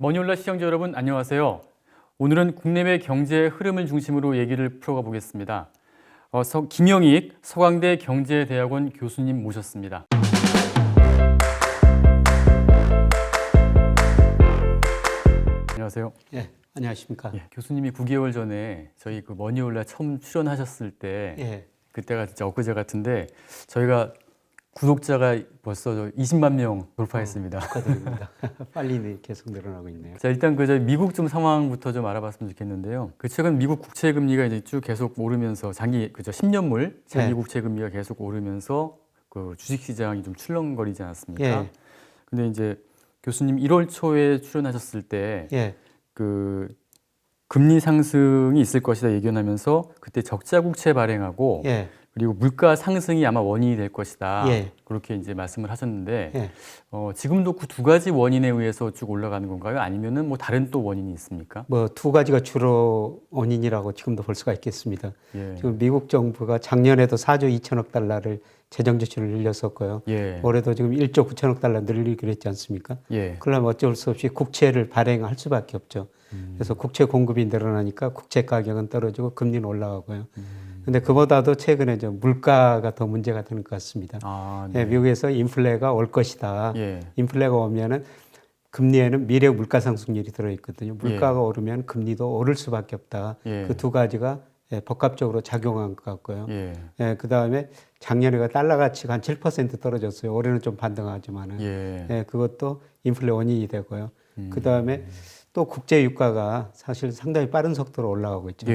머니올라 시청자 여러분 안녕하세요. 오늘은 국내외 경제 흐름을 중심으로 얘기를 풀어가 보겠습니다. 김영익 서강대 경제대학원 교수님 모셨습니다. 안녕하세요. 예, 안녕하십니까. 교수님이 9개월 전에 저희 그 머니올라 처음 출연하셨을 때 그때가 진짜 엊그제 같은데 저희가 구독자가 벌써 20만 명 돌파했습니다. 축하드립니다. 빨리 계속 늘어나고 있네요. 자, 일단 저희 미국 좀 상황부터 좀 알아봤으면 좋겠는데요. 최근 미국 국채 금리가 이제 쭉 계속 오르면서 10년물 장기 국채 금리가 계속 오르면서 그 주식 시장이 좀 출렁거리지 않았습니까? 근데 이제 교수님 1월 초에 출연하셨을 때 그 금리 상승이 있을 것이다 예견하면서 그때 적자 국채 발행하고 그리고 물가 상승이 아마 원인이 될 것이다. 그렇게 이제 말씀을 하셨는데 지금도 그 두 가지 원인에 의해서 쭉 올라가는 건가요? 아니면은 뭐 다른 또 원인이 있습니까? 뭐 두 가지가 주로 원인이라고 지금도 볼 수가 있겠습니다. 지금 미국 정부가 작년에도 4조 2천억 달러를 재정 지출을 늘렸었고요. 올해도 지금 1조 9천억 달러 늘리기로 했지 않습니까? 그러면 어쩔 수 없이 국채를 발행할 수밖에 없죠. 그래서 국채 공급이 늘어나니까 국채 가격은 떨어지고 금리는 올라가고요. 근데 그보다도 최근에 좀 물가가 더 문제가 되는 것 같습니다. 미국에서 인플레가 올 것이다. 인플레가 오면은 금리에는 미래 물가 상승률이 들어있거든요. 물가가 오르면 금리도 오를 수밖에 없다. 그 두 가지가 복합적으로 작용한 것 같고요. 그 다음에 작년에가 달러 가치가 한 7% 떨어졌어요. 올해는 좀 반등하지만은 그것도 인플레 원인이 되고요. 그 다음에 또 국제 유가가 사실 상당히 빠른 속도로 올라가고 있죠.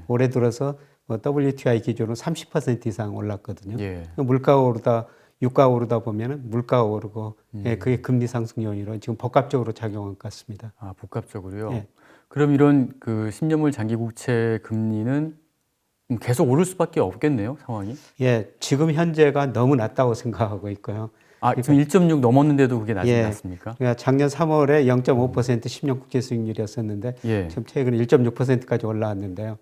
올해 들어서 WTI 기준으로 30% 이상 올랐거든요. 물가가 오르다 유가가 오르다 보면은 물가가 오르고 그게 금리 상승 요인으로 지금 복합적으로 작용한 것 같습니다. 아, 복합적으로요? 그럼 이런 그 10년물 장기 국채 금리는 계속 오를 수밖에 없겠네요, 상황이? 지금 현재가 너무 낮다고 생각하고 있고요. 지금 1.6 넘었는데도 그게 낮습니까? 그러니까 작년 3월에 0.5% 10년 국채 수익률이었었는데 지금 최근에 1.6%까지 올라왔는데요.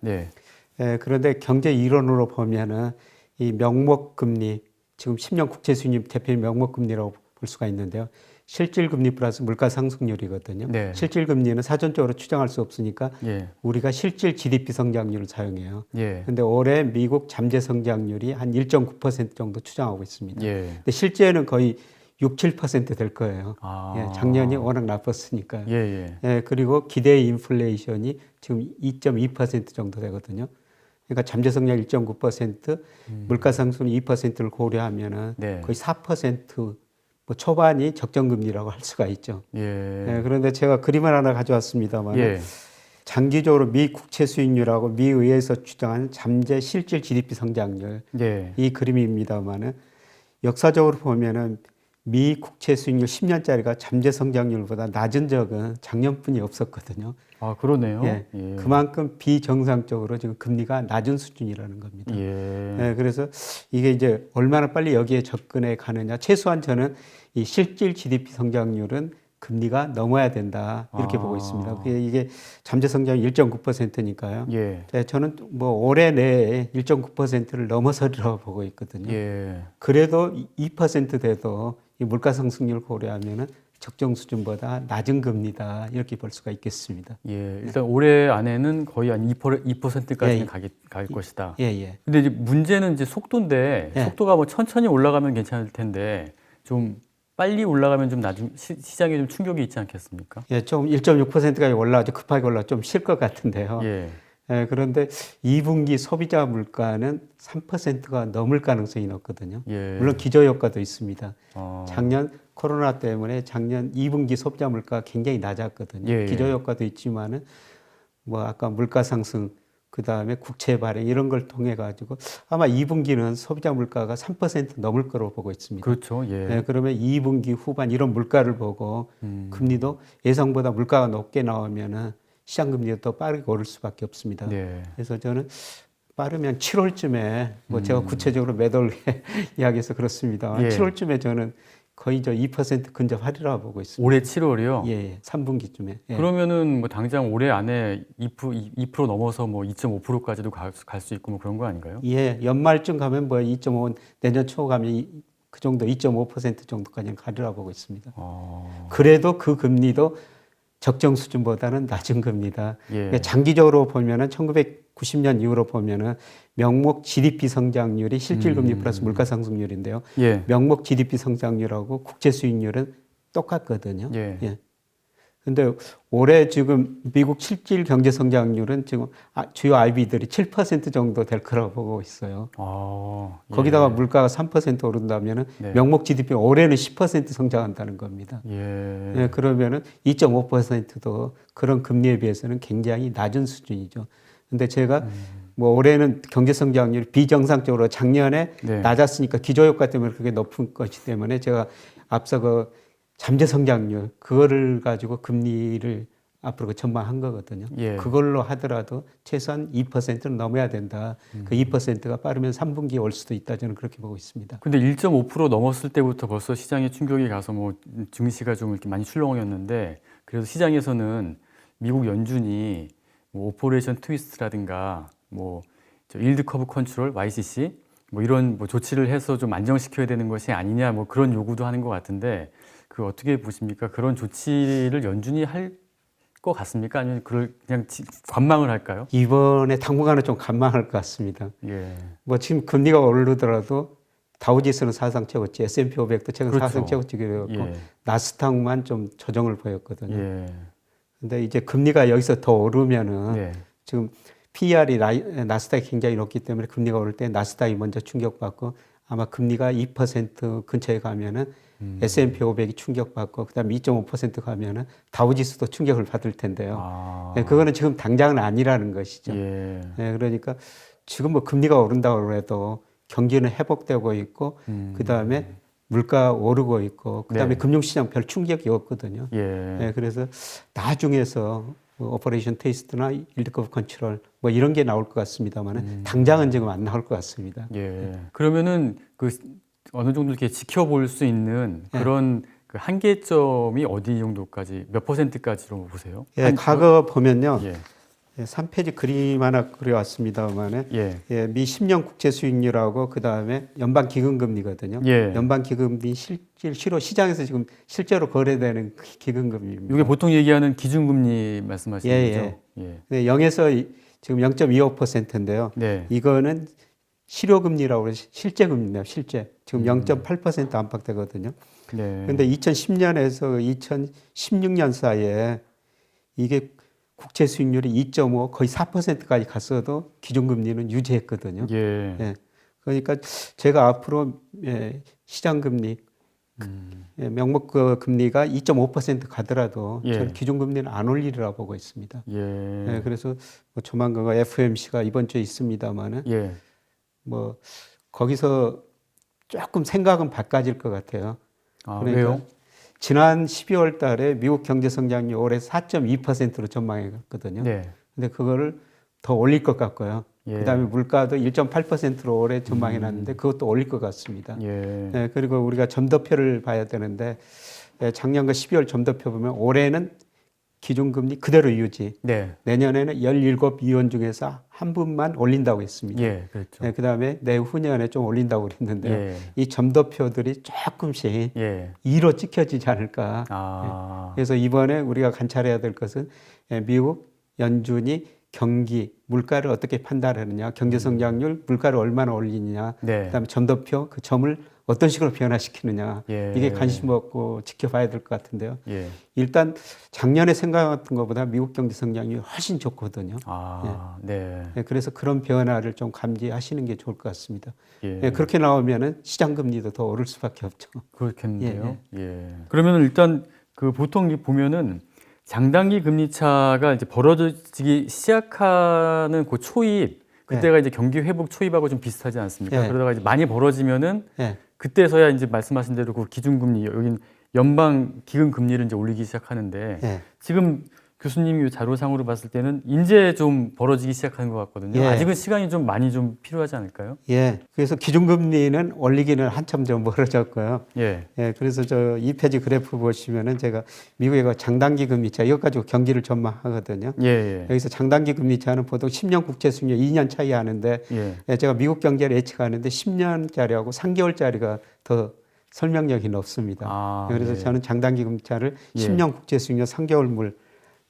그런데 경제 이론으로 보면은 이 명목금리, 지금 10년 국채 수익률 대표 명목금리라고 볼 수가 있는데요. 실질금리 플러스 물가 상승률이거든요. 실질금리는 사전적으로 추정할 수 없으니까 우리가 실질 GDP 성장률을 사용해요. 그런데 올해 미국 잠재 성장률이 한 1.9% 정도 추정하고 있습니다. 근데 실제는 거의 6, 7% 될 거예요. 작년이 워낙 나빴으니까요. 그리고 기대 인플레이션이 지금 2.2% 정도 되거든요. 그러니까 잠재 성장 1.9%, 물가 상승 2%를 고려하면은 거의 4% 뭐 초반이 적정금리라고 할 수가 있죠. 그런데 제가 그림을 하나 가져왔습니다만 장기적으로 미 국채 수익률하고 미 의회에서 추정한 잠재 실질 GDP 성장률 이 그림입니다만은 역사적으로 보면은 미 국채 수익률 10년짜리가 잠재 성장률보다 낮은 적은 작년뿐이 없었거든요. 아, 그러네요. 그만큼 비정상적으로 지금 금리가 낮은 수준이라는 겁니다. 그래서 이게 이제 얼마나 빨리 여기에 접근해 가느냐. 최소한 저는 이 실질 GDP 성장률은 금리가 넘어야 된다. 이렇게 보고 있습니다. 이게 잠재 성장이 1.9%니까요. 저는 뭐 올해 내에 1.9%를 넘어서리라고 보고 있거든요. 그래도 2% 돼도 이 물가 상승률 고려하면은 적정 수준보다 낮은 금리다 이렇게 볼 수가 있겠습니다. 일단 올해 안에는 거의 한 2%까지는 갈 것이다. 근데 이제 문제는 이제 속도인데 속도가 뭐 천천히 올라가면 괜찮을 텐데 좀 빨리 올라가면 좀 나중 시장에 좀 충격이 있지 않겠습니까? 좀 1.6%까지 올라가죠. 급하게 올라 좀 쉴 것 같은데요. 그런데 2분기 소비자 물가는 3%가 넘을 가능성이 높거든요. 물론 기저효과도 있습니다. 작년 코로나 때문에 작년 2분기 소비자 물가가 굉장히 낮았거든요. 기저효과도 있지만은 뭐 아까 물가 상승 그 다음에 국채 발행 이런 걸 통해 가지고 아마 2분기는 소비자 물가가 3% 넘을 거로 보고 있습니다. 그렇죠. 그러면 2분기 후반 이런 물가를 보고 금리도 예상보다 물가가 높게 나오면은 시장 금리가 더 빠르게 오를 수밖에 없습니다. 그래서 저는 빠르면 7월쯤에 뭐 제가 구체적으로 매달 이야기해서 그렇습니다. 7월쯤에 저는 거의 2% 근접하리라고 보고 있습니다. 올해 7월이요? 3분기쯤에. 그러면은 뭐 당장 올해 안에 2% 넘어서 뭐 2.5%까지도 갈 수 있고 뭐 그런 거 아닌가요? 연말쯤 가면 뭐 2.5, 내년 초 가면 그 정도 2.5% 정도까지는 가리라고 보고 있습니다. 그래도 그 금리도 적정 수준보다는 낮은 겁니다. 예. 그러니까 장기적으로 보면은 1990년 이후로 보면은 명목 GDP 성장률이 실질금리 플러스 물가상승률인데요. 예. 명목 GDP 성장률하고 국채 수익률은 똑같거든요. 예. 예. 근데 올해 지금 미국 실질 경제 성장률은 지금 주요 IB들이 7% 정도 될 거라고 보고 있어요. 예. 거기다가 물가가 3% 오른다면은 네. 명목 GDP 올해는 10% 성장한다는 겁니다. 예. 예, 그러면은 2.5%도 그런 금리에 비해서는 굉장히 낮은 수준이죠. 근데 제가 뭐 올해는 경제 성장률이 비정상적으로 작년에 네. 낮았으니까 기저효과 때문에 그게 높은 것이 때문에 제가 앞서 그 잠재 성장률 그거를 가지고 금리를 앞으로 전망한 거거든요. 예. 그걸로 하더라도 최소한 2%는 넘어야 된다. 그 2%가 빠르면 3분기에 올 수도 있다. 저는 그렇게 보고 있습니다. 근데 1.5% 넘었을 때부터 벌써 시장에 충격이 가서 뭐 증시가 좀 이렇게 많이 출렁였는데 그래서 시장에서는 미국 연준이 뭐 오퍼레이션 트위스트라든가 뭐 일드 커브 컨트롤 YCC 뭐 이런 뭐 조치를 해서 좀 안정시켜야 되는 것이 아니냐 뭐 그런 요구도 하는 것 같은데 그 어떻게 보십니까? 그런 조치를 연준이 할 것 같습니까? 아니면 그냥 관망을 할까요? 이번에 당분간은 좀 관망할 것 같습니다. 예. 뭐 지금 금리가 오르더라도 다우지수는 사상 최고치, S&P 500도 최근 그렇죠. 사상 최고치가 되었고 예. 나스닥만 좀 조정을 보였거든요. 예. 근데 이제 금리가 여기서 더 오르면은 네. 지금 PER이 나스닥이 굉장히 높기 때문에 금리가 오를 때 나스닥이 먼저 충격받고 아마 금리가 2% 근처에 가면은 S&P 500이 충격받고 그다음에 2.5% 가면은 다우지수도 충격을 받을 텐데요. 네, 그거는 지금 당장은 아니라는 것이죠. 예. 네, 그러니까 지금 뭐 금리가 오른다고 해도 경기는 회복되고 있고 그다음에 물가 오르고 있고 그다음에 네. 금융시장 별 충격이 없거든요. 예. 네, 그래서 나중에서 뭐 오퍼레이션 테이스트나 일드커브 컨트롤 뭐 이런 게 나올 것 같습니다만 당장은 지금 안 나올 것 같습니다. 예. 그러면은 그 어느 정도 이렇게 지켜볼 수 있는 그런 그 한계점이 어디 정도까지 몇 %까지로 보세요? 예, 과거 보면요. 예. 3페이지 그림 하나 그려왔습니다만은 예. 미 10년 국채 수익률하고 그 다음에 연방 기금금리거든요. 예. 연방 기금리 실로 시장에서 지금 실제로 거래되는 기금금리입니다. 이게 보통 얘기하는 기준금리 말씀하시는 예, 거죠? 예. 네, 0에서 지금 0.25%인데요. 네. 이거는 실효금리라고 그래서 실제금리네요. 실제 지금 0.8% 안팎되거든요. 네. 그런데 2010년에서 2016년 사이에 이게 국채 수익률이 2.5 거의 4%까지 갔어도 기준금리는 유지했거든요. 예. 예. 그러니까 제가 앞으로 시장금리 명목 금리가 2.5% 가더라도 저는 기준금리는 안 올리리라 보고 있습니다. 예. 그래서 뭐 조만간 FOMC가 이번 주에 있습니다만은 뭐 거기서 조금 생각은 바꿔질 것 같아요. 그러니까 왜요? 지난 12월 달에 미국 경제 성장률 올해 4.2%로 전망했거든요. 네. 근데 그거를 더 올릴 것 같고요. 예. 그다음에 물가도 1.8%로 올해 전망해 놨는데 그것도 올릴 것 같습니다. 예. 그리고 우리가 점도표를 봐야 되는데 작년과 12월 점도표 보면 올해는 기준금리 그대로 유지. 네. 내년에는 17위원 중에서 한 분만 올린다고 했습니다. 예, 그렇죠. 그다음에 내후년에 좀 올린다고 그랬는데 이 점도표들이 조금씩 2로 찍혀지지 않을까. 그래서 이번에 우리가 관찰해야 될 것은 미국 연준이 경기, 물가를 어떻게 판단하느냐, 경제 성장률, 물가를 얼마나 올리느냐, 그다음에 점도표 그 점을 어떤 식으로 변화시키느냐 이게 관심 갖고 지켜봐야 될 것 같은데요. 일단 작년에 생각했던 것보다 미국 경제 성장률이 훨씬 좋거든요. 그래서 그런 변화를 좀 감지하시는 게 좋을 것 같습니다. 그렇게 나오면은 시장 금리도 더 오를 수밖에 없죠. 그렇겠는데요. 그러면 일단 그 보통 보면은 장단기 금리 차가 이제 벌어지기 시작하는 그 초입 그때가 이제 경기 회복 초입하고 좀 비슷하지 않습니까? 그러다가 이제 많이 벌어지면은 그때서야 이제 말씀하신 대로 그 기준금리 여긴 연방 기금 금리를 이제 올리기 시작하는데 지금 교수님 자료상으로 봤을 때는 이제 좀 벌어지기 시작하는 것 같거든요. 아직은 시간이 좀 많이 좀 필요하지 않을까요? 그래서 기준금리는 올리기는 한참 좀 멀어졌고요. 그래서 저 2페이지 그래프 보시면은 제가 미국의 장단기 금리차 이것 가지고 경기를 전망하거든요. 여기서 장단기 금리차는 보통 10년 국채 수익률 2년 차이 하는데 제가 미국 경제를 예측하는데 10년짜리하고 3개월짜리가 더 설명력이 높습니다. 그래서 저는 장단기 금리차를 10년 국채 수익률 3개월물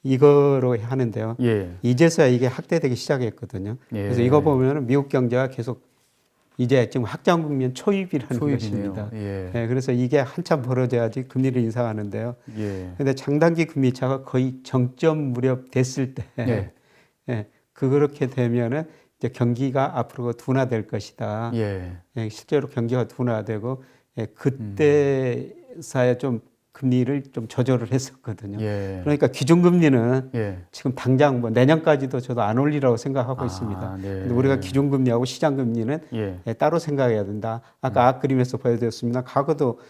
이거로 하는데요. 예. 이제서야 이게 확대되기 시작했거든요. 예. 그래서 이거 보면 미국 경제가 계속 이제 지금 확장 국면 초입이라는 것입니다. 예. 예, 그래서 이게 한참 벌어져야지 금리를 인상하는데요. 그런데 예. 장단기 금리 차가 거의 정점 무렵 됐을 때, 예. 예, 그렇게 되면은 이제 경기가 앞으로 둔화될 것이다. 예. 예, 실제로 경기가 둔화되고 예, 그때사야 좀 금리를 좀 조절을 했었거든요. 예. 그러니까 기준금리는 예. 지금 당장 뭐 내년까지도 저도 안 올리라고 생각하고 있습니다. 네. 근데 우리가 기준금리하고 시장금리는 예. 예, 따로 생각해야 된다. 아까 앞 그림에서 보여드렸습니다. 과거도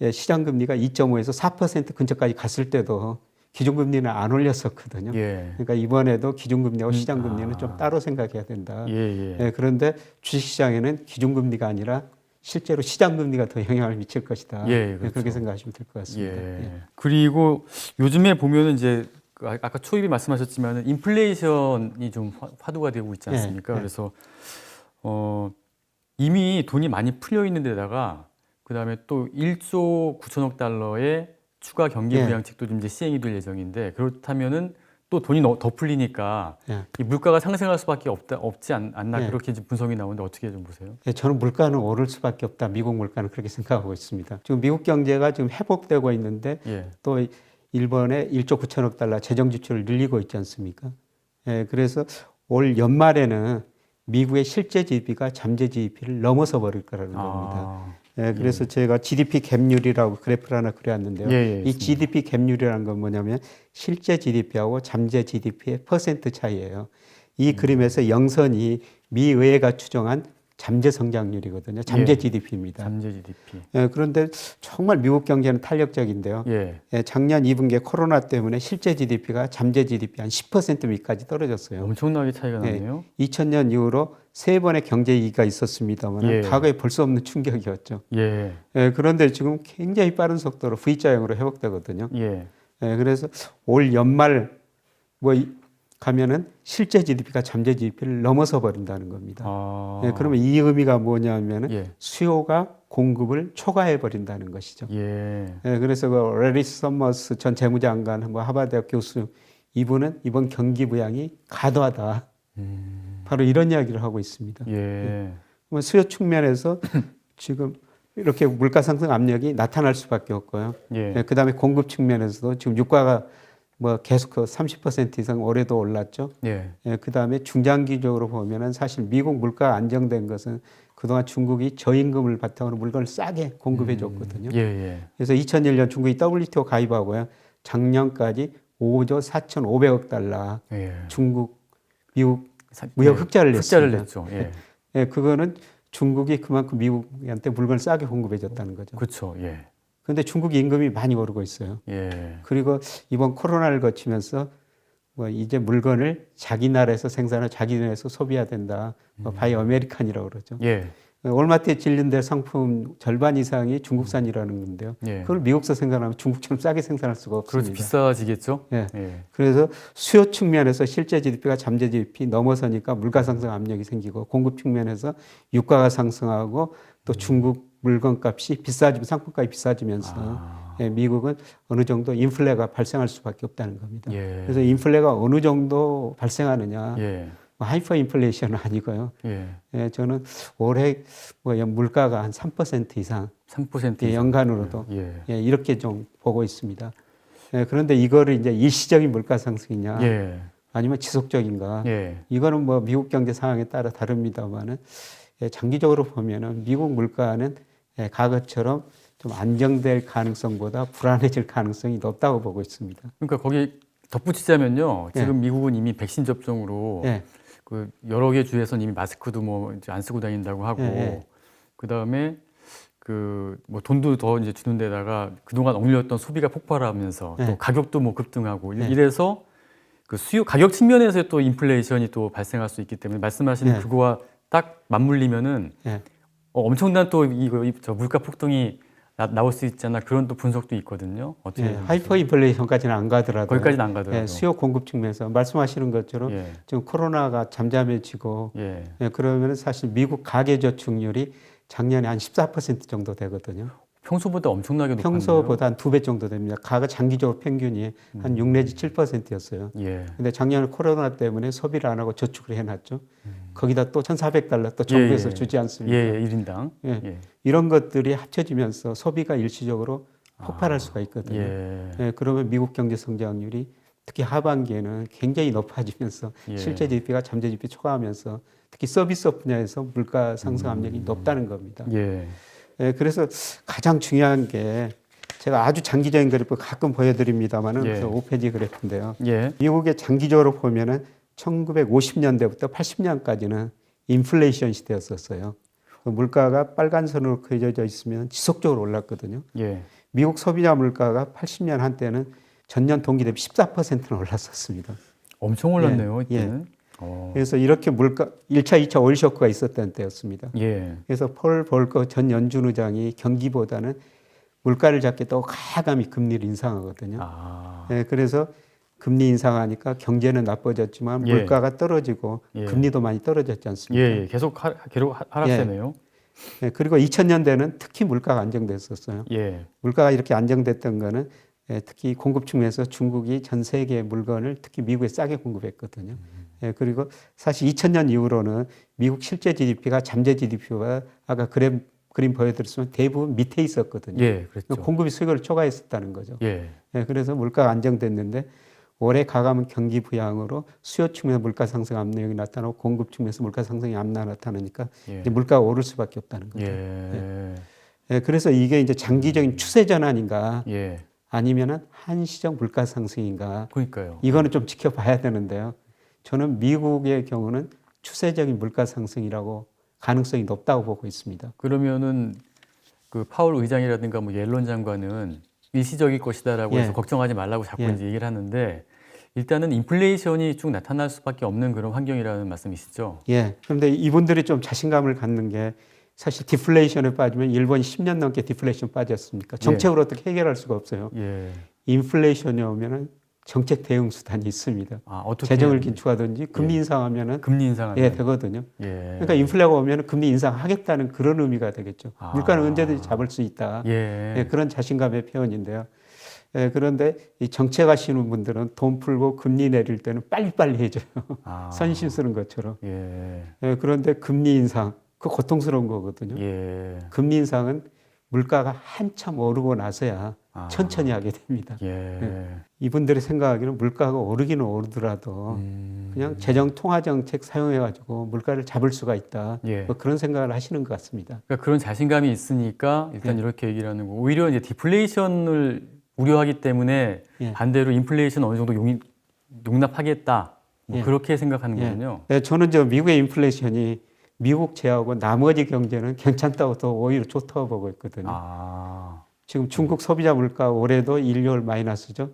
예, 시장금리가 2.5에서 4% 근처까지 갔을 때도 기준금리는 안 올렸었거든요. 예. 그러니까 이번에도 기준금리하고 시장금리는 좀 따로 생각해야 된다. 예. 예, 그런데 주식시장에는 기준금리가 아니라 실제로 시장금리가 더 영향을 미칠 것이다. 예, 그렇죠. 그렇게 생각하시면 될 것 같습니다. 예. 예. 그리고 요즘에 보면은 이제 아까 초입이 말씀하셨지만은 인플레이션이 좀 화두가 되고 있지 않습니까? 예. 그래서 이미 돈이 많이 풀려 있는 데다가 그다음에 또 1조 9천억 달러의 추가 경기 예. 부양책도 좀 이제 시행이 될 예정인데 그렇다면은 또 돈이 더 풀리니까 예. 이 물가가 상승할 수밖에 없지 않나 예. 그렇게 이제 분석이 나오는데 어떻게 좀 보세요? 예, 저는 물가는 오를 수밖에 없다. 미국 물가는 그렇게 생각하고 있습니다. 지금 미국 경제가 지금 회복되고 있는데 예. 또 일본의 1조 9천억 달러 재정 지출을 늘리고 있지 않습니까? 예, 그래서 올 연말에는 미국의 실제 GDP가 잠재 GDP를 넘어서 버릴 거라는 겁니다. 예, 그래서 제가 GDP 갭률이라고 그래프를 하나 그려왔는데요. 이 GDP 갭률이라는 건 뭐냐면 실제 GDP하고 잠재 GDP의 퍼센트 차이예요. 이 그림에서 영선이 미 의회가 추정한 잠재 성장률이거든요. 잠재 GDP입니다. 잠재 GDP. 예, 그런데 정말 미국 경제는 탄력적인데요. 예. 작년 2분기에 코로나 때문에 실제 GDP가 잠재 GDP 한 10% 밑까지 떨어졌어요. 엄청나게 차이가 나네요. 2000년 이후로 세 번의 경제 위기가 있었습니다만 과거에 볼 수 없는 충격이었죠. 예. 그런데 지금 굉장히 빠른 속도로 V자형으로 회복되거든요. 예. 그래서 올 연말 가면은 실제 GDP가 잠재 GDP를 넘어서 버린다는 겁니다. 그러면 이 의미가 뭐냐면은 수요가 공급을 초과해 버린다는 것이죠. 그래서 그 레리스 서머스 전 재무장관 하버드대학 교수 이분은 이번 경기 부양이 과도하다. 바로 이런 이야기를 하고 있습니다. 수요 측면에서 지금 이렇게 물가 상승 압력이 나타날 수밖에 없고요. 그다음에 공급 측면에서도 지금 유가가 계속 30% 이상 올해도 올랐죠. 그다음에 중장기적으로 보면은 사실 미국 물가 안정된 것은 그동안 중국이 저임금을 바탕으로 물건을 싸게 공급해 줬거든요. 그래서 2001년 중국이 WTO 가입하고요. 작년까지 5조 4,500억 달러 중국, 미국 무역 흑자를 냈습니다. 냈죠. 그거는 중국이 그만큼 미국한테 물건을 싸게 공급해 줬다는 거죠. 그렇죠. 그런데 중국 임금이 많이 오르고 있어요. 그리고 이번 코로나를 거치면서 이제 물건을 자기 나라에서 생산하고 자기 나라에서 소비해야 된다. 바이 아메리칸이라고 그러죠. 월마트에 진린데 상품 절반 이상이 중국산이라는 건데요. 그걸 미국서 생산하면 중국처럼 싸게 생산할 수가 없습니다. 그렇죠. 비싸지겠죠. 그래서 수요 측면에서 실제 GDP가 잠재 GDP 넘어서니까 물가 상승 압력이 생기고 공급 측면에서 유가가 상승하고 또 중국 물건값이 비싸지면 상품값이 비싸지면서 미국은 어느 정도 인플레가 발생할 수밖에 없다는 겁니다. 그래서 인플레가 어느 정도 발생하느냐. 하이퍼 인플레이션은 아니고요. 저는 올해 물가가 한 3% 이상, 3% 이상. 연간으로도 이렇게 좀 보고 있습니다. 그런데 이거를 이제 일시적인 물가 상승이냐, 아니면 지속적인가? 이거는 미국 경제 상황에 따라 다릅니다만은 장기적으로 보면은 미국 물가는 과거처럼 좀 안정될 가능성보다 불안해질 가능성이 높다고 보고 있습니다. 그러니까 거기 덧붙이자면요. 지금 미국은 이미 백신 접종으로 그 여러 개 주에서는 이미 마스크도 이제 안 쓰고 다닌다고 하고 그 다음에 돈도 더 이제 주는 데다가 그동안 억눌렸던 소비가 폭발하면서 또 가격도 급등하고 이래서 그 수요 가격 측면에서 또 인플레이션이 또 발생할 수 있기 때문에 말씀하시는 그거와 딱 맞물리면은 엄청난 또 저 물가 폭등이 나올 수 있잖아. 그런 또 분석도 있거든요. 어떻게 하이퍼 인플레이션까지는 안 가더라도 거기까지는 안 가더라도 수요 공급 측면에서 말씀하시는 것처럼 지금 코로나가 잠잠해지고 그러면 사실 미국 가계 저축률이 작년에 한 14% 정도 되거든요. 평소보다 엄청나게 높았네요. 평소보다 한 2배 정도 됩니다. 가가 장기적으로 평균이 한 6 내지 7%였어요. 예. 근데 작년에 코로나 때문에 소비를 안 하고 저축을 해놨죠. 거기다 또 $1,400 또 정부에서 주지 않습니까? 예, 1인당. 예. 예. 이런 것들이 합쳐지면서 소비가 일시적으로 폭발할 수가 있거든요. 예. 그러면 미국 경제 성장률이 특히 하반기에는 굉장히 높아지면서 실제 GDP가 잠재 GDP 초과하면서 특히 서비스업 분야에서 물가 상승 압력이 높다는 겁니다. 그래서 가장 중요한 게 제가 아주 장기적인 그래프 가끔 보여드립니다만은 그 5페이지 그래프인데요. 미국의 장기적으로 보면은 1950년대부터 80년까지는 인플레이션 시대였었어요. 물가가 빨간 선으로 그려져 있으면 지속적으로 올랐거든요. 미국 소비자 물가가 80년 한때는 전년 동기 대비 14%는 올랐었습니다. 엄청 올랐네요, 이때는. 그래서 이렇게 물가 1차, 2차 오일 쇼크가 있었던 때였습니다. 그래서 폴 볼커 전 연준 의장이 경기보다는 물가를 잡겠다고 가감히 금리를 인상하거든요. 그래서 금리 인상하니까 경제는 나빠졌지만 물가가 떨어지고 금리도 많이 떨어졌지 않습니까? 계속 하락세네요. 그리고 2000년대는 특히 물가가 안정됐었어요. 물가가 이렇게 안정됐던 거는 특히 공급 측면에서 중국이 전 세계 물건을 특히 미국에 싸게 공급했거든요. 그리고 사실 2000년 이후로는 미국 실제 GDP가 잠재 GDP와 아까 그림 보여드렸지만 대부분 밑에 있었거든요. 그렇죠. 공급이 수요를 초과했었다는 거죠. 그래서 물가가 안정됐는데 올해 가감은 경기 부양으로 수요 측면에서 물가 상승 압력이 나타나고 공급 측면에서 물가 상승이 안 나타나니까 이제 물가가 오를 수밖에 없다는 거죠. 그래서 이게 이제 장기적인 추세 전환인가 아니면은 한시적 물가 상승인가. 그러니까요. 이거는 좀 지켜봐야 되는데요. 저는 미국의 경우는 추세적인 물가 상승이라고 가능성이 높다고 보고 있습니다. 그러면은 그 파월 의장이라든가 뭐 옐런 장관은 일시적일 것이다라고 해서 걱정하지 말라고 자꾸 이제 얘기를 하는데 일단은 인플레이션이 쭉 나타날 수밖에 없는 그런 환경이라는 말씀이시죠? 그런데 이분들이 좀 자신감을 갖는 게 사실 디플레이션에 빠지면 일본이 10년 넘게 디플레이션 빠졌습니까? 정책으로 어떻게 해결할 수가 없어요. 인플레이션이 오면은 정책 대응 수단이 있습니다. 어떻게 재정을 긴축하든지 금리 인상하면은 되거든요. 그러니까 인플레가 오면은 금리 인상하겠다는 그런 의미가 되겠죠. 물가는 언제든지 잡을 수 있다. 그런 자신감의 표현인데요. 그런데 이 정책하시는 분들은 돈 풀고 금리 내릴 때는 빨리빨리 해줘요. 선심 쓰는 것처럼. 그런데 금리 인상, 그 고통스러운 거거든요. 금리 인상은 물가가 한참 오르고 나서야 천천히 하게 됩니다. 이분들이 생각하기는 물가가 오르기는 오르더라도 그냥 재정 통화 정책 사용해가지고 물가를 잡을 수가 있다. 뭐 그런 생각을 하시는 것 같습니다. 그러니까 그런 자신감이 있으니까 일단 이렇게 얘기를 하는 거. 오히려 이제 디플레이션을 우려하기 때문에 반대로 인플레이션 어느 정도 용납하겠다. 뭐 그렇게 생각하는 거군요. 저는 미국의 인플레이션이 미국 제하고 나머지 경제는 괜찮다고 더 오히려 좋다고 보고 있거든요. 지금 중국 소비자 물가 올해도 1개월 마이너스죠.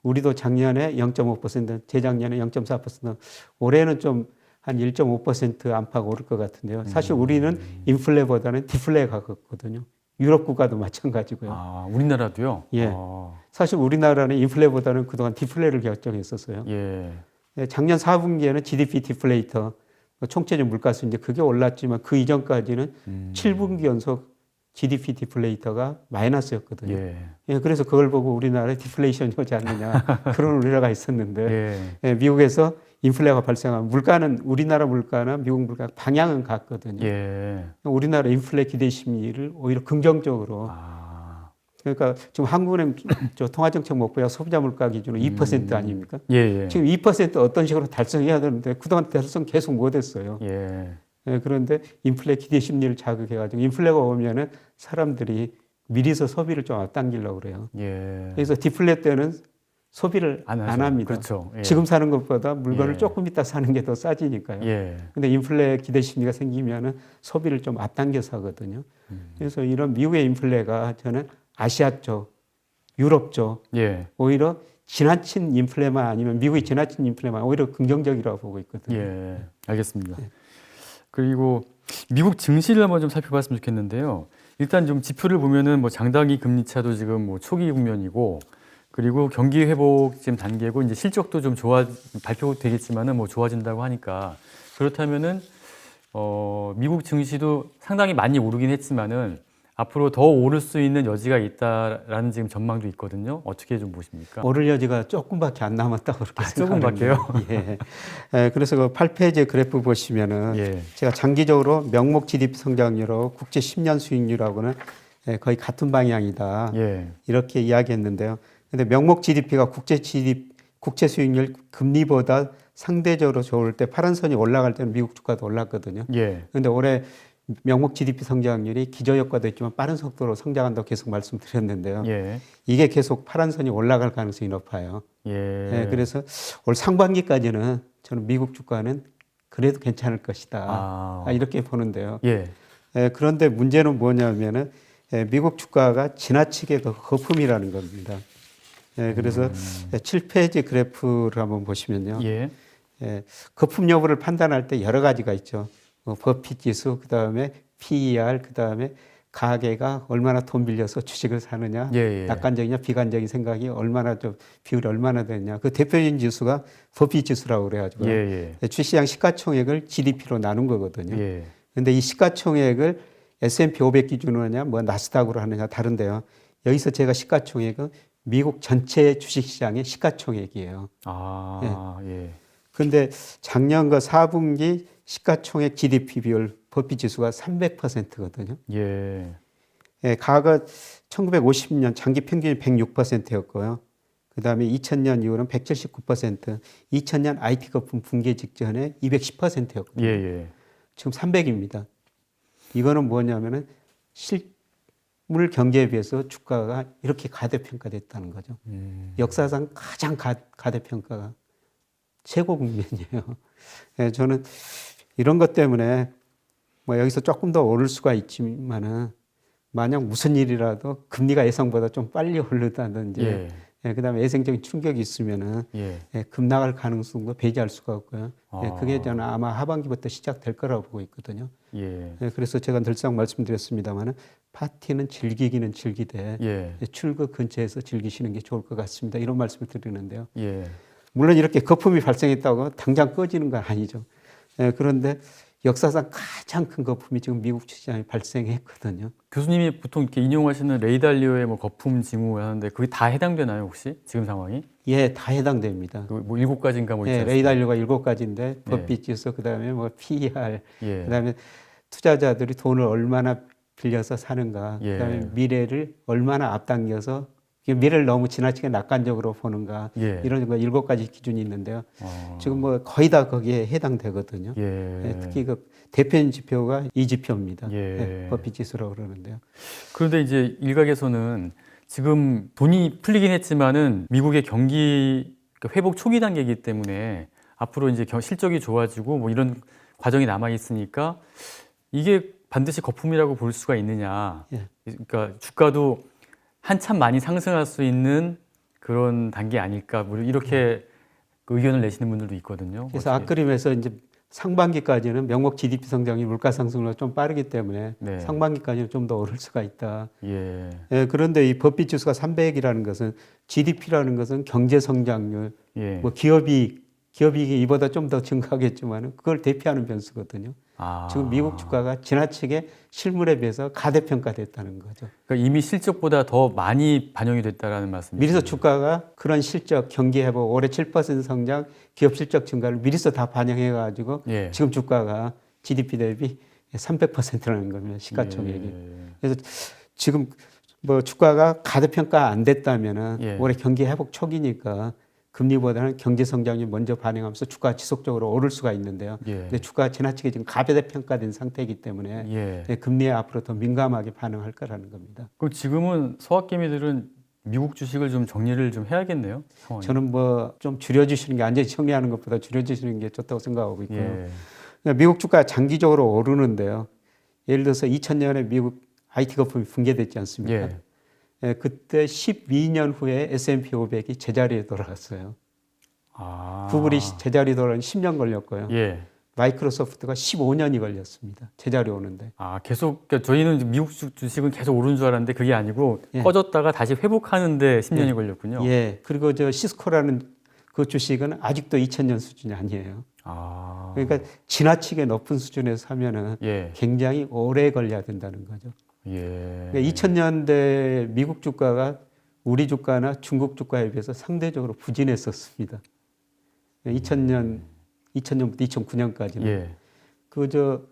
우리도 작년에 0.5%, 재작년에 0.4%, 올해는 좀 한 1.5% 안팎 오를 것 같은데요. 사실 우리는 인플레보다는 디플레에 가깝거든요. 유럽 국가도 마찬가지고요. 우리나라도요? 사실 우리나라는 인플레보다는 그동안 디플레를 결정했었어요. 작년 4분기에는 GDP 디플레이터, 총체적 물가수인데 그게 올랐지만 그 이전까지는 7분기 연속 GDP 디플레이터가 마이너스였거든요. 그래서 그걸 보고 우리나라에 디플레이션이 오지 않느냐 그런 우려가 있었는데 미국에서 인플레가 발생하면 물가는 우리나라 물가나 미국 물가 방향은 같거든요. 우리나라 인플레 기대 심리를 오히려 긍정적으로 그러니까 지금 한국은행 통화정책 목표가 소비자 물가 기준으로 2% 아닙니까? 지금 2% 어떤 식으로 달성해야 되는데 그동안 달성 계속 못했어요. 그런데 인플레 기대 심리를 자극해가지고 인플레가 오면은 사람들이 미리서 소비를 좀 앞당기려고 그래요. 그래서 디플레 때는 소비를 안 합니다. 그렇죠. 지금 사는 것보다 물건을 조금 이따 사는 게 더 싸지니까요. 근데 인플레 기대 심리가 생기면은 소비를 좀 앞당겨서 하거든요. 그래서 이런 미국의 인플레가 저는 아시아 쪽, 유럽 쪽 오히려 지나친 인플레만 아니면 미국이 지나친 인플레만 오히려 긍정적이라고 보고 있거든요. 알겠습니다. 그리고 미국 증시를 한번 좀 살펴봤으면 좋겠는데요. 일단 좀 지표를 보면은 뭐 장단기 금리 차도 지금 뭐 초기 국면이고 그리고 경기 회복 지금 단계고 이제 실적도 좀 발표되겠지만은 뭐 좋아진다고 하니까 그렇다면은 미국 증시도 상당히 많이 오르긴 했지만은 앞으로 더 오를 수 있는 여지가 있다라는 지금 전망도 있거든요. 어떻게 좀 보십니까? 오를 여지가 조금밖에 안 남았다고 그렇게 생각합니다. 조금밖에요? 예. 그래서 그 8페이지 그래프 보시면은 예. 제가 장기적으로 명목 GDP 성장률하고 국제 10년 수익률하고는 거의 같은 방향이다. 예. 이렇게 이야기했는데요. 근데 명목 GDP가 국제 수익률 금리보다 상대적으로 좋을 때 파란 선이 올라갈 때는 미국 주가도 올랐거든요. 예. 근데 올해 명목 GDP 성장률이 기저효과도 있지만 빠른 속도로 성장한다고 계속 말씀드렸는데요. 예. 이게 계속 파란 선이 올라갈 가능성이 높아요. 예. 그래서 올 상반기까지는 저는 미국 주가는 그래도 괜찮을 것이다. 이렇게 보는데요. 예. 그런데 문제는 뭐냐면은 미국 주가가 지나치게 그 거품이라는 겁니다. 그래서 7페이지 그래프를 한번 보시면요. 예. 거품 여부를 판단할 때 여러 가지가 있죠. 버핏 지수, 그 다음에 PER, 그 다음에 가계가 얼마나 돈 빌려서 주식을 사느냐, 낙관적이냐, 비관적인 생각이 얼마나 좀 비율이 얼마나 되느냐. 그 대표적인 지수가 버핏 지수라고 그래가지고 주시장 시가총액을 GDP로 나눈 거거든요. 그런데 이 시가총액을 S&P 500 기준으로 하냐, 뭐 나스닥으로 하느냐 다른데요. 여기서 제가 시가총액은 미국 전체 주식시장의 시가총액이에요. 그런데 작년과 4분기 시가총액 GDP 비율 버핏 지수가 300%거든요. 과거 1950년 장기 평균이 106%였고요. 그 다음에 2000년 이후는 179%, 2000년 IT 거품 붕괴 직전에 210%였거든요. 지금 300입니다. 이거는 뭐냐면은 실물 경제에 비해서 주가가 이렇게 가대평가됐다는 거죠. 역사상 가장 가대평가가 최고 국면이에요. 저는 이런 것 때문에 뭐 여기서 조금 더 오를 수가 있지만은 만약 무슨 일이라도 금리가 예상보다 좀 빨리 오르다든지 그다음에 예상적인 충격이 있으면은 급락할 가능성도 배제할 수가 없고요. 그게 저는 아마 하반기부터 시작될 거라고 보고 있거든요. 그래서 제가 늘상 말씀드렸습니다만은 파티는 즐기기는 즐기되 출구 근처에서 즐기시는 게 좋을 것 같습니다. 이런 말씀을 드리는데요. 물론 이렇게 거품이 발생했다고 당장 꺼지는 건 아니죠. 그런데 역사상 가장 큰 거품이 지금 미국 시장에 발생했거든요. 교수님이 보통 이렇게 인용하시는 레이달리오의 뭐 거품 징후 하는데 그게 다 해당되나요 혹시 지금 상황이? 다 해당됩니다. 뭐 7가지인가 뭐 있지 레이달리오가 7가지인데 버핏 지수, 그다음에 뭐 PER, 그다음에 투자자들이 돈을 얼마나 빌려서 사는가, 그다음에 미래를 얼마나 앞당겨서 미래를 너무 지나치게 낙관적으로 보는가 이런 거 7가지 기준이 있는데요. 지금 뭐 거의 다 거기에 해당되거든요. 특히 그 대표적인 지표가 이 지표입니다. 버핏 지수라고 그러는데요. 그런데 이제 일각에서는 지금 돈이 풀리긴 했지만은 미국의 경기 회복 초기 단계이기 때문에 앞으로 이제 실적이 좋아지고 뭐 이런 과정이 남아 있으니까 이게 반드시 거품이라고 볼 수가 있느냐. 그러니까 주가도 한참 많이 상승할 수 있는 그런 단계 아닐까 뭐 이렇게 의견을 내시는 분들도 있거든요. 그래서 앞그림에서 이제 상반기까지는 명목 GDP 성장이 물가 상승률이 좀 빠르기 때문에 상반기까지는 좀 더 오를 수가 있다. 그런데 이 버핏 지수가 300이라는 것은 GDP라는 것은 경제 성장률, 뭐 기업이 이보다 좀 더 증가하겠지만 그걸 대표하는 변수거든요. 지금 미국 주가가 지나치게 실물에 비해서 가대평가됐다는 거죠. 그러니까 이미 실적보다 더 많이 반영이 됐다라는 말씀이죠. 미리서 주가가 그런 실적, 경기 회복, 올해 7% 성장, 기업 실적 증가를 미리서 다 반영해가지고 지금 주가가 GDP 대비 300%라는 겁니다. 시가총액이. 그래서 지금 뭐 주가가 가대평가 안 됐다면은 올해 경기 회복 초기니까 금리보다는 경제 성장이 먼저 반영하면서 주가가 지속적으로 오를 수가 있는데요. 근데 주가가 지나치게 지금 가대평가된 상태이기 때문에 금리에 앞으로 더 민감하게 반응할 거라는 겁니다. 그럼 지금은 서학개미들은 미국 주식을 좀 정리를 좀 해야겠네요. 상황이. 저는 뭐 좀 줄여주시는 게 완전히 정리하는 것보다 줄여주시는 게 좋다고 생각하고 있고요. 미국 주가가 장기적으로 오르는데요. 예를 들어서 2000년에 미국 IT 거품이 붕괴됐지 않습니까? 그때 12년 후에 S&P 500이 제자리에 돌아갔어요. 구글이 제자리 돌아가는 10년 걸렸고요. 마이크로소프트가 15년이 걸렸습니다. 제자리 오는데. 계속 그러니까 저희는 미국 주식은 계속 오르는 줄 알았는데 그게 아니고 꺼졌다가 다시 회복하는데 10년이 걸렸군요. 그리고 저 시스코라는 그 주식은 아직도 2000년 수준이 아니에요. 그러니까 지나치게 높은 수준에서 사면은 굉장히 오래 걸려야 된다는 거죠. 예. 2000년대 미국 주가가 우리 주가나 중국 주가에 비해서 상대적으로 부진했었습니다. 2000년부터 2009년까지는. 예. 그저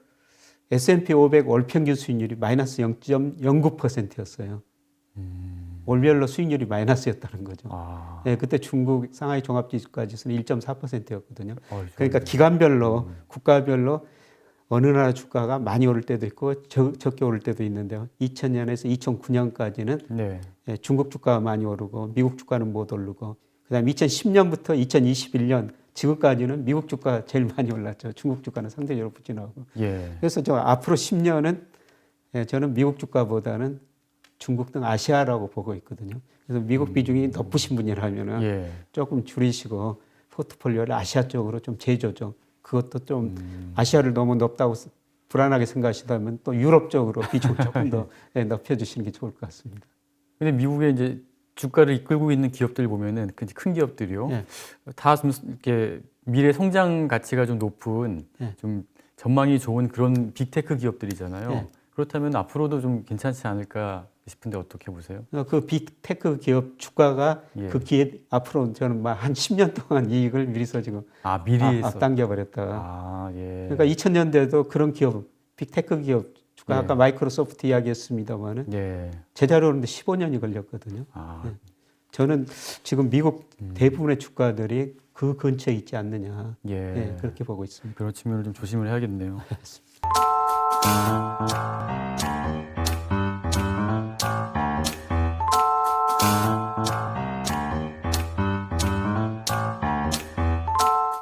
S&P 500 월 평균 수익률이 마이너스 0.09%였어요. 월별로 수익률이 마이너스였다는 거죠. 아. 네, 그때 중국 상하이 종합지수까지는 1.4%였거든요. 그러니까 좋은데. 기관별로, 국가별로 어느 나라 주가가 많이 오를 때도 있고 적게 오를 때도 있는데요. 2000년에서 2009년까지는 네. 중국 주가가 많이 오르고 미국 주가는 못 오르고 그다음에 2010년부터 2021년 지금까지는 미국 주가가 제일 많이 올랐죠. 중국 주가는 상대적으로 부진하고. 예. 그래서 저 앞으로 10년은 저는 미국 주가보다는 중국 등 아시아라고 보고 있거든요. 그래서 미국 비중이 높으신 분이라면은 예. 조금 줄이시고 포트폴리오를 아시아 쪽으로 좀 재조정. 그것도 좀 아시아를 너무 높다고 불안하게 생각하시다면 또 유럽 쪽으로 비중을 조금 더 높여주시는 게 좋을 것 같습니다. 근데 미국의 이제 주가를 이끌고 있는 기업들 보면은 큰 기업들이요. 예. 다 좀 이렇게 미래 성장 가치가 좀 높은 예. 좀 전망이 좋은 그런 빅테크 기업들이잖아요. 예. 그렇다면 앞으로도 좀 괜찮지 않을까 싶은데 어떻게 보세요? 그 빅테크 기업 주가가 예. 그 기업 앞으로 저는 막 한 10년 동안 이익을 미리서 지금 미리에서 앞당겨 버렸다가. 예. 그러니까 2000년대도 그런 기업, 빅테크 기업 주가 예. 아까 마이크로소프트 이야기했습니다만은 예. 제자로 오는데 15년이 걸렸거든요. 예. 저는 지금 미국 대부분의 주가들이 그 근처에 있지 않느냐. 예. 그렇게 보고 있습니다. 그런 측면을 좀 조심을 해야겠네요.